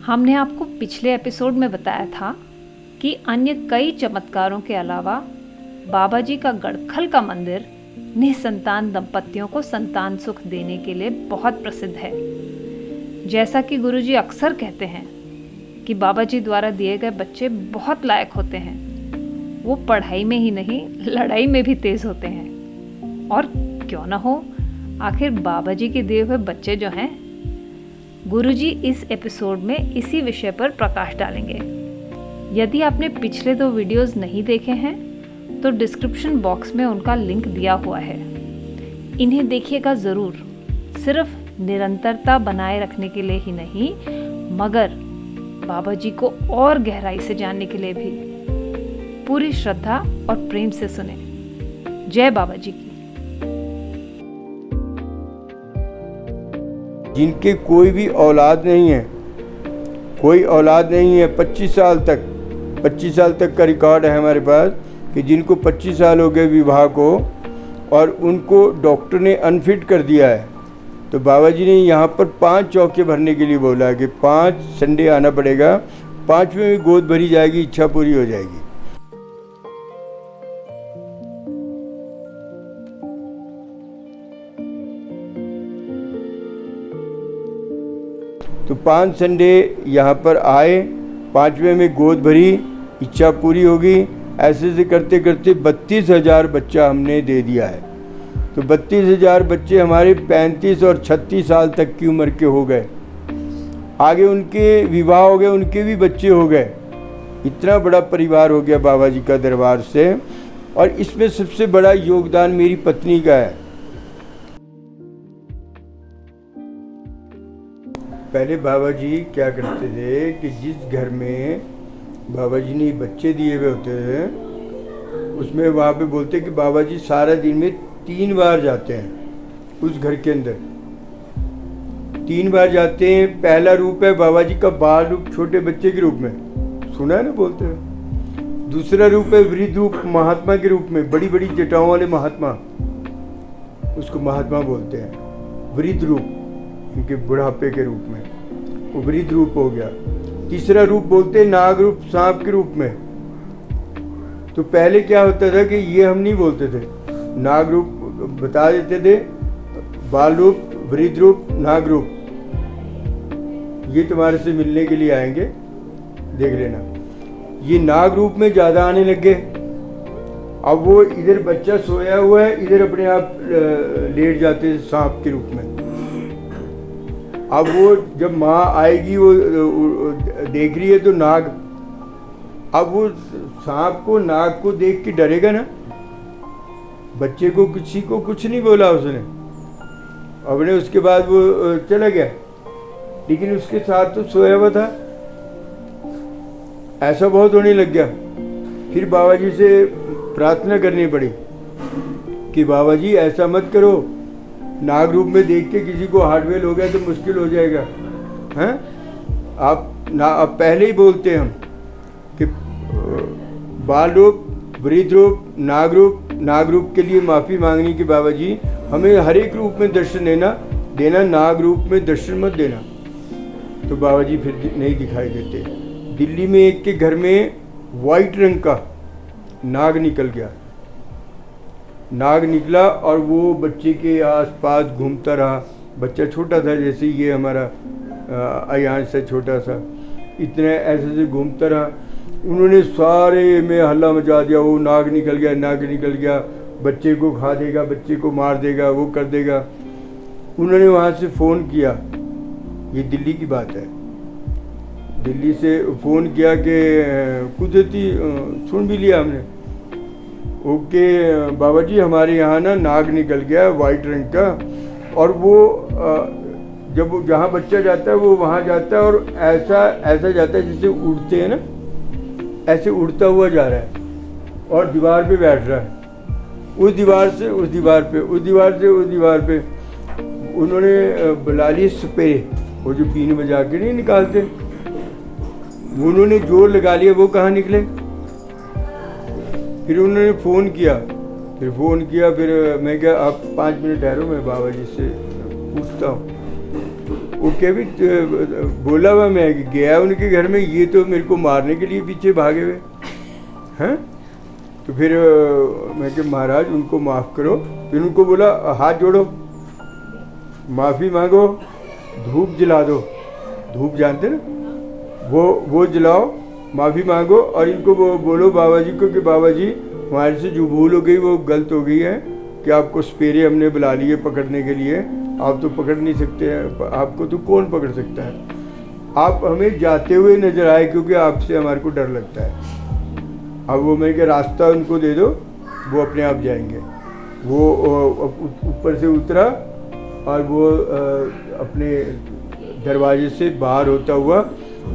हमने आपको पिछले एपिसोड में बताया था कि अन्य कई चमत्कारों के अलावा बाबा जी का गड़खल का मंदिर निसंतान दंपतियों को संतान सुख देने के लिए बहुत प्रसिद्ध है। जैसा कि गुरुजी अक्सर कहते हैं कि बाबा जी द्वारा दिए गए बच्चे बहुत लायक होते हैं। वो पढ़ाई में ही नहीं, लड़ाई में भी तेज होते हैं। और क्यों ना हो, आखिर बाबा जी के दिए हुए बच्चे जो हैं, गुरुजी इस एपिसोड में इसी विषय पर प्रकाश डालेंगे। यदि आपने पिछले 2 वीडियोस नहीं देखे हैं तो डिस्क्रिप्शन बॉक्स में उनका लिंक दिया हुआ है। इन्हें देखिएगा ज़रूर, सिर्फ निरंतरता बनाए रखने के लिए ही नहीं, मगर बाबा जी को और गहराई से जानने के लिए भी। पूरी श्रद्धा और प्रेम से सुने। जय बाबा जी की। जिनके कोई भी औलाद नहीं है, कोई औलाद नहीं है 25 साल तक का रिकॉर्ड है हमारे पास कि जिनको 25 साल हो गए विवाह को और उनको डॉक्टर ने अनफिट कर दिया है, तो बाबा जी ने यहाँ पर 5 चौके भरने के लिए बोला है कि 5 संडे आना पड़ेगा, 5वें में गोद भरी जाएगी, इच्छा पूरी हो जाएगी। तो 5 संडे यहाँ पर आए, 5वें में गोद भरी, इच्छा पूरी होगी। ऐसे से करते करते 32,000 बच्चा हमने दे दिया है। तो 32,000 बच्चे हमारे 35 और 36 साल तक की उम्र के हो गए। आगे उनके विवाह हो गए, उनके भी बच्चे हो गए। इतना बड़ा परिवार हो गया बाबा जी का दरबार से। और इसमें सबसे बड़ा योगदान मेरी पत्नी का है। पहले बाबा जी क्या करते थे कि जिस घर में बाबा जी ने बच्चे दिए हुए होते थे, उसमें वहाँ पे बोलते कि बाबा जी सारा दिन में 3 बार जाते हैं उस घर के अंदर। 3 बार जाते हैं। पहला रूप है बाबा जी का बाल रूप, छोटे बच्चे के रूप में, सुना है ना बोलते हैं। दूसरा रूप है वृद्ध रूप, महात्मा के रूप में, बड़ी बड़ी जटाओं वाले महात्मा, उसको महात्मा बोलते हैं। वृद्ध रूप उनके बुढ़ापे के रूप में, वो वृद्ध रूप हो गया। तीसरा रूप बोलते हैं नाग रूप, सांप के रूप में। तो पहले क्या होता था कि ये हम नहीं बोलते थे, नाग रूप बता देते थे, बाल रूप, वृद्ध रूप, नाग रूप, ये तुम्हारे से मिलने के लिए आएंगे, देख लेना। ये नाग रूप में ज़्यादा आने लग गए। अब वो इधर बच्चा सोया हुआ है, इधर अपने आप लेट जाते हैं सांप के रूप में। अब वो जब माँ आएगी, वो देख रही है तो नाग, अब वो सांप को, नाग को देख के डरेगा ना। बच्चे को, किसी को कुछ नहीं बोला उसने, अपने उसके बाद वो चला गया, लेकिन उसके साथ तो सोया हुआ था। ऐसा बहुत होने लग गया। फिर बाबा जी से प्रार्थना करनी पड़ी कि बाबा जी ऐसा मत करो, नाग रूप में देख के किसी को हार्टफेल हो गया तो मुश्किल हो जाएगा, हैं? आप पहले ही बोलते हैं हम कि बाल रूप, वृद्ध रूप, नाग रूप के लिए माफ़ी मांगनी कि बाबा जी हमें हर एक रूप में दर्शन देना, नाग रूप में दर्शन मत देना। तो बाबा जी फिर नहीं दिखाई देते। दिल्ली में एक के घर में वाइट रंग का नाग निकल गया। नाग निकला और वो बच्चे के आसपास घूमता रहा। बच्चा छोटा था, जैसे ये हमारा अयांश से छोटा सा, इतने ऐसे से घूमता रहा। उन्होंने सारे में हल्ला मचा दिया, वो नाग निकल गया, बच्चे को खा देगा, बच्चे को मार देगा, वो कर देगा। उन्होंने वहाँ से फ़ोन किया, ये दिल्ली की बात है, दिल्ली से फ़ोन किया कि कुदरती सुन भी लिया हमने, ओके बाबा जी हमारे यहाँ ना नाग निकल गया वाइट रंग का, और वो जब वो जहाँ बच्चा जाता है वो वहाँ जाता है और ऐसा ऐसा जाता है जैसे उड़ते हैं ना, ऐसे उड़ता हुआ जा रहा है और दीवार पे बैठ रहा है। उस दीवार से उस दीवार पे, उस दीवार से उस दीवार पे। उन्होंने बुला लिए सपेरे, वो जो बीन बजा के नहीं निकालते, उन्होंने जोर लगा लिया, वो कहाँ निकले। फिर उन्होंने फ़ोन किया, फिर मैं क्या आप 5 मिनट ठहरो, मैं बाबा जी से पूछता हूँ। वो क्या भी बोला हुआ, मैं गया उनके घर में, ये तो मेरे को मारने के लिए पीछे भागे हुए हैं। तो फिर मैं कि महाराज उनको माफ़ करो। फिर उनको बोला हाथ जोड़ो, माफ़ी मांगो, धूप जला दो, धूप जानते ना, वो जलाओ, माफ़ी मांगो और इनको बोलो बाबा जी को कि बाबा जी हमारे से जो भूल हो गई वो गलत हो गई है कि आपको सपेरे हमने बुला लिए पकड़ने के लिए, आप तो पकड़ नहीं सकते हैं, आपको तो कौन पकड़ सकता है, आप हमें जाते हुए नज़र आए क्योंकि आपसे हमारे को डर लगता है। अब वो मैं क्या रास्ता उनको दे दो, वो अपने आप जाएंगे। वो ऊपर से उतरा और वो अपने दरवाजे से बाहर होता हुआ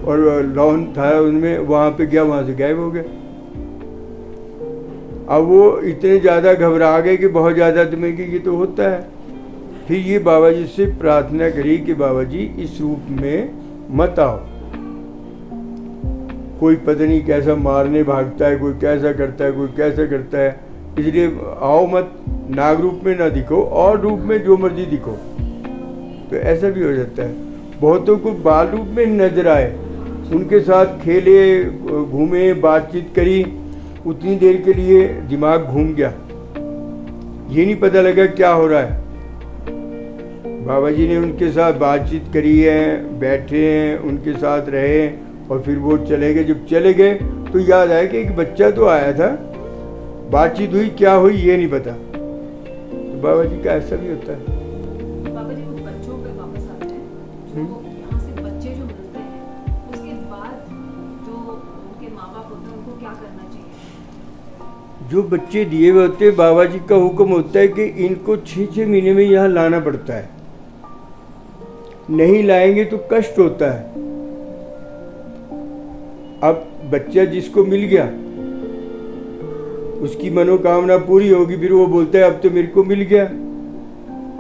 और लॉन था उनमें, वहाँ पे गया, वहाँ से गायब हो गया। अब वो इतने ज़्यादा घबरा गए कि बहुत ज़्यादा तुम्हें कि ये तो होता है। फिर ये बाबा जी से प्रार्थना करी कि बाबा जी इस रूप में मत आओ, कोई पता नहीं कैसा मारने भागता है, कोई कैसा करता है, कोई कैसा करता है, इसलिए आओ मत, नाग रूप में ना दिखो और रूप में जो मर्जी दिखो। तो ऐसा भी हो जाता है। बहुतों को बाल रूप में नजर आए, उनके साथ खेले, घूमे, बातचीत करी, उतनी देर के लिए दिमाग घूम गया, ये नहीं पता लगा क्या हो रहा है। बाबा जी ने उनके साथ बातचीत करी है, बैठे हैं, उनके साथ रहे और फिर वो चले गए। जब चले गए तो याद आया कि एक बच्चा तो आया था, बातचीत हुई, क्या हुई ये नहीं पता। तो बाबा जी का ऐसा भी होता है। बाबा जी वो बच्चों पे वापस आते हैं, जो यहाँ से बच्चे जो मिलते हैं उसके बाद जो उनके माँ बाप होते हैं उनको क्या करना चाहिए? जो बच्चे दिए हुए होते हैं, बाबा जी का हुक्म होता है कि इनको 6-6 महीने में यहाँ लाना पड़ता है, नहीं लाएंगे तो कष्ट होता है। अब बच्चा जिसको मिल गया उसकी मनोकामना पूरी होगी, फिर वो बोलता है अब तो मेरे को मिल गया,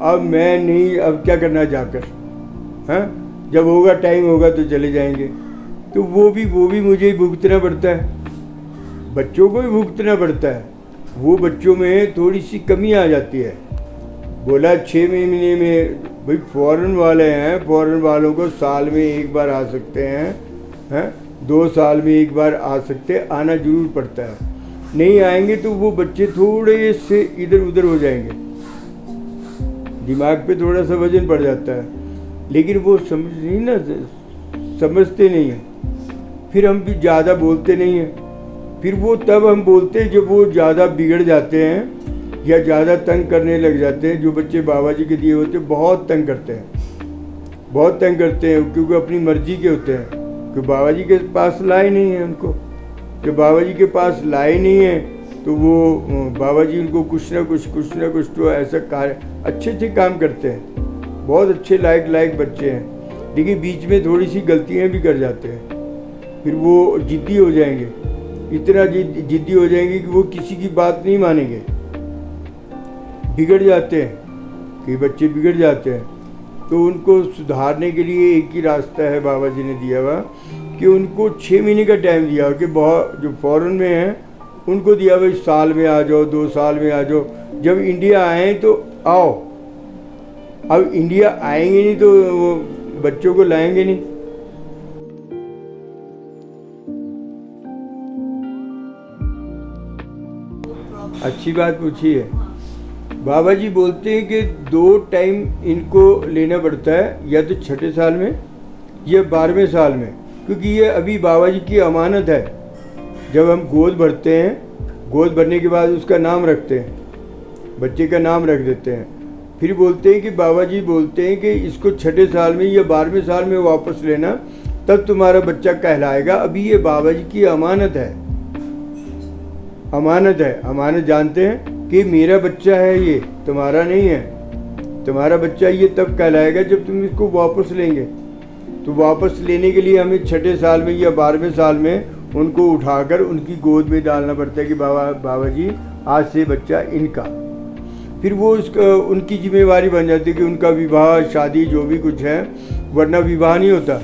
अब मैं नहीं, अब क्या करना जाकर, हाँ जब होगा टाइम होगा तो चले जाएंगे। तो वो भी मुझे ही भुगतना पड़ता है, बच्चों को भी भुगतना पड़ता है। वो बच्चों में थोड़ी सी कमी आ जाती है। बोला 6 महीने में, भाई फॉरेन वाले हैं, फॉरेन वालों को साल में एक बार आ सकते हैं, 2 साल में एक बार आ सकते हैं, आना जरूर पड़ता है। नहीं आएंगे तो वो बच्चे थोड़े से इधर उधर हो जाएंगे, दिमाग पे थोड़ा सा वजन पड़ जाता है, लेकिन वो समझते नहीं है। फिर हम भी ज़्यादा बोलते नहीं हैं, फिर वो तब हम बोलते हैं जब वो ज़्यादा बिगड़ जाते हैं या ज़्यादा तंग करने लग जाते हैं। जो बच्चे बाबा जी के दिए होते हैं बहुत तंग करते हैं, बहुत तंग करते हैं, क्योंकि अपनी मर्जी के होते हैं, कि बाबा जी के पास लाए नहीं है उनको। जब बाबा जी के पास लाए नहीं है तो वो बाबा जी उनको कुछ ना कुछ तो ऐसा कार्य अच्छे काम करते हैं, बहुत अच्छे लायक बच्चे हैं, लेकिन बीच में थोड़ी सी गलतियां भी कर जाते हैं। फिर वो जिद्दी हो जाएंगे, इतना जिद्दी हो जाएंगे कि वो किसी की बात नहीं मानेंगे, बिगड़ जाते हैं, कई बच्चे बिगड़ जाते हैं। तो उनको सुधारने के लिए एक ही रास्ता है बाबा जी ने दिया हुआ, कि उनको 6 महीने का टाइम दिया हो, कि बहुत जो फॉरेन में हैं उनको दिया हुआ साल में आ जाओ, 2 साल में आ जाओ, जब इंडिया आए तो आओ। अब इंडिया आएंगे नहीं तो वो बच्चों को लाएंगे नहीं। अच्छी बात पूछी है। बाबा जी बोलते हैं कि 2 टाइम इनको लेना पड़ता है, या तो 6ठे साल में या 12वें साल में, क्योंकि ये अभी बाबा जी की अमानत है। जब हम गोद भरते हैं, गोद भरने के बाद उसका नाम रखते हैं, बच्चे का नाम रख देते हैं, फिर बोलते हैं कि बाबा जी बोलते हैं कि इसको 6ठे साल में या 12वें साल में वापस लेना, तब तुम्हारा बच्चा कहलाएगा। अभी ये बाबा जी की अमानत है, अमानत है। अमानत जानते हैं कि मेरा बच्चा है, ये तुम्हारा नहीं है। तुम्हारा बच्चा ये तब कहलाएगा जब तुम इसको वापस लेंगे। तो वापस लेने के लिए हमें 6ठे साल में या 12वें साल में उनको उठाकर उनकी गोद में डालना पड़ता है कि बाबा जी आज से बच्चा इनका। फिर वो उनकी जिम्मेवारी बन जाती है कि उनका विवाह शादी जो भी कुछ है, वरना विवाह नहीं होता।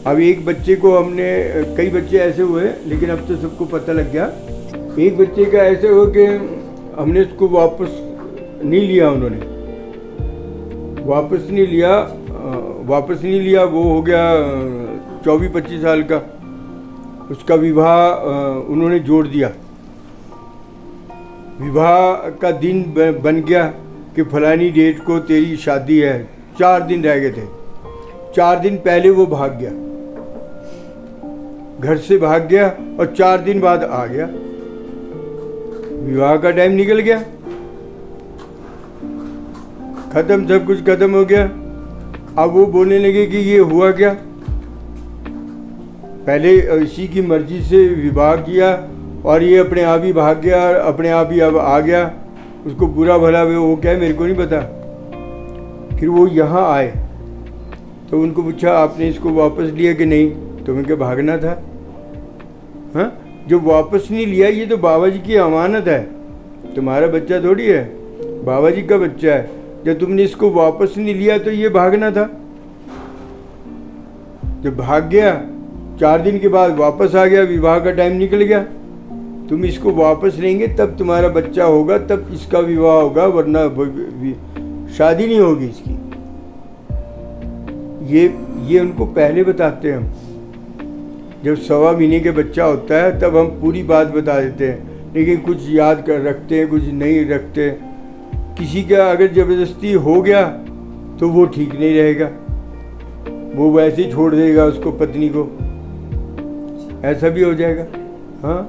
अब एक बच्चे को हमने, कई बच्चे ऐसे हुए लेकिन अब तो सबको पता लग गया, एक बच्चे का ऐसे हुआ कि हमने उसको वापस नहीं लिया, उन्होंने वापस नहीं लिया। वो हो गया 24-25 साल का, उसका विवाह उन्होंने जोड़ दिया। विवाह का दिन बन गया कि फलानी डेट को तेरी शादी है, 4 दिन रह गए थे। 4 दिन पहले वो भाग गया, घर से भाग गया और 4 दिन बाद आ गया। विवाह का टाइम निकल गया, खत्म, सब कुछ खत्म हो गया। अब वो बोलने लगे कि ये हुआ क्या, पहले इसी की मर्जी से विवाह किया और ये अपने आप ही भाग गया, अपने आप ही अब आ गया। उसको बुरा भला वो क्या है मेरे को नहीं पता। फिर वो यहाँ आए तो उनको पूछा आपने इसको वापस लिया कि नहीं, तो उनके भागना था। हाँ, जो वापस नहीं लिया ये तो बाबा जी की अमानत है, तुम्हारा बच्चा थोड़ी है, बाबा जी का बच्चा है। जब तुमने इसको वापस नहीं लिया तो ये भागना था। जब भाग गया 4 दिन के बाद वापस आ गया, विवाह का टाइम निकल गया। तुम इसको वापस लेंगे तब तुम्हारा बच्चा होगा, तब इसका विवाह होगा, वरना शादी नहीं होगी इसकी। ये उनको पहले बताते हैं हम। जब 1.25 महीने के बच्चा होता है तब हम पूरी बात बता देते हैं, लेकिन कुछ याद कर रखते हैं, कुछ नहीं रखते। किसी का अगर ज़बरदस्ती हो गया तो वो ठीक नहीं रहेगा, वो वैसे ही छोड़ देगा उसको, पत्नी को, ऐसा भी हो जाएगा। हाँ,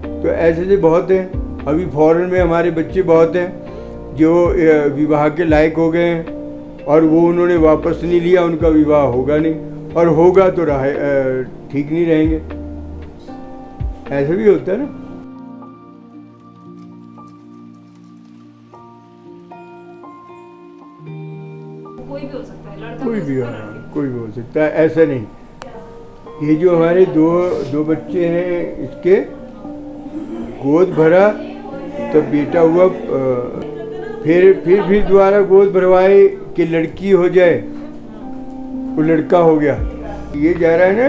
तो ऐसे से बहुत हैं। अभी फॉरेन में हमारे बच्चे बहुत हैं जो विवाह के लायक हो गए हैं और वो उन्होंने वापस नहीं लिया, उनका विवाह होगा नहीं, और होगा तो ठीक नहीं रहेंगे। ऐसा भी होता है ना। कोई भी हो सकता है, लड़का कोई भी हो सकता है, ऐसा नहीं। ये जो हमारे दो बच्चे हैं, इसके गोद भरा तो बेटा हुआ, फिर दोबारा गोद भरवाए कि लड़की हो जाए, वो लड़का हो गया। ये जा रहा है ना,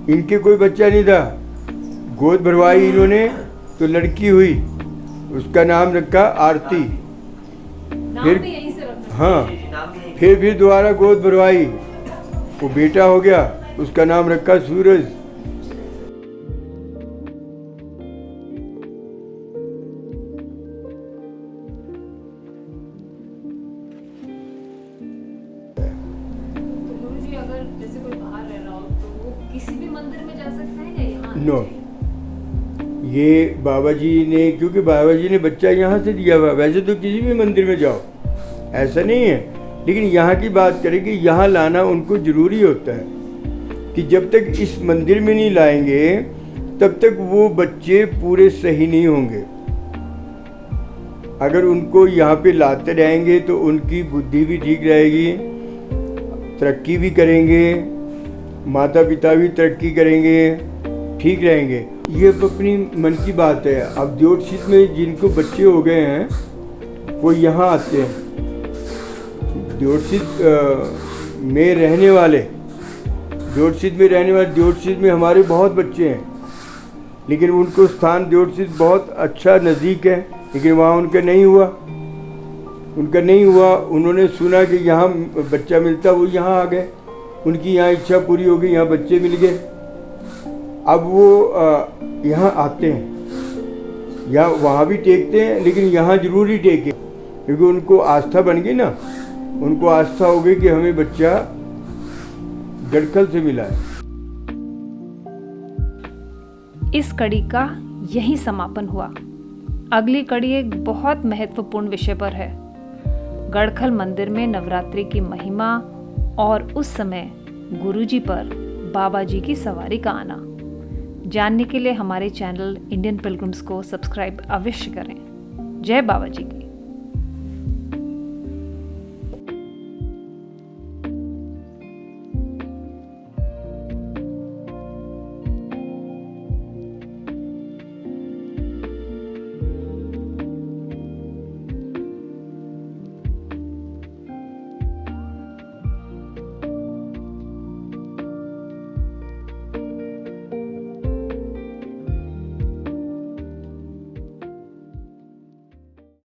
इनके कोई बच्चा नहीं था, गोद भरवाई इन्होंने तो लड़की हुई, उसका नाम रखा आरती। फिर हाँ, फिर दोबारा गोद भरवाई, वो बेटा हो गया, उसका नाम रखा सूरज। अगर जैसे कोई बाहर रह रहा हो तो वो किसी भी मंदिर में जा सकता है या यहाँ? नो, ये बाबा जी ने, क्योंकि बाबा जी ने बच्चा यहाँ से दिया हुआ। वैसे तो किसी भी मंदिर में जाओ, ऐसा नहीं है, लेकिन यहाँ की बात करें कि यहाँ लाना उनको ज़रूरी होता है कि जब तक इस मंदिर में नहीं लाएंगे तब तक वो बच्चे पूरे सही नहीं होंगे। अगर उनको यहाँ पे लाते रहेंगे तो उनकी बुद्धि भी ठीक रहेगी, तरक्की भी करेंगे, माता पिता भी तरक्की करेंगे, ठीक रहेंगे। ये अपनी मन की बात है। अब ज्योतिषित में जिनको बच्चे हो गए हैं वो यहाँ आते हैं। ज्योतिषित में रहने वाले, ज्योतिषित में हमारे बहुत बच्चे हैं, लेकिन उनको स्थान ज्योतिषित बहुत अच्छा नज़दीक है, लेकिन वहाँ उनका नहीं हुआ। उन्होंने सुना कि यहाँ बच्चा मिलता, वो यहाँ आ गए, उनकी यहाँ इच्छा पूरी हो गई, यहाँ बच्चे मिल गए। अब वो यहाँ आते हैं, या वहाँ भी टेकते हैं, लेकिन यहाँ जरूर ही टेके, क्योंकि उनको आस्था बन गई ना, उनको आस्था हो गई कि हमें बच्चा गड़खल से मिला है। इस कड़ी का यही समापन हुआ। अगली कड़ी एक बहुत महत्वपूर्ण विषय पर है, गड़खल मंदिर में नवरात्रि की महिमा और उस समय गुरुजी पर बाबा जी की सवारी का आना। जानने के लिए हमारे चैनल इंडियन पिलग्रिम्स को सब्सक्राइब अवश्य करें। जय बाबा जी की।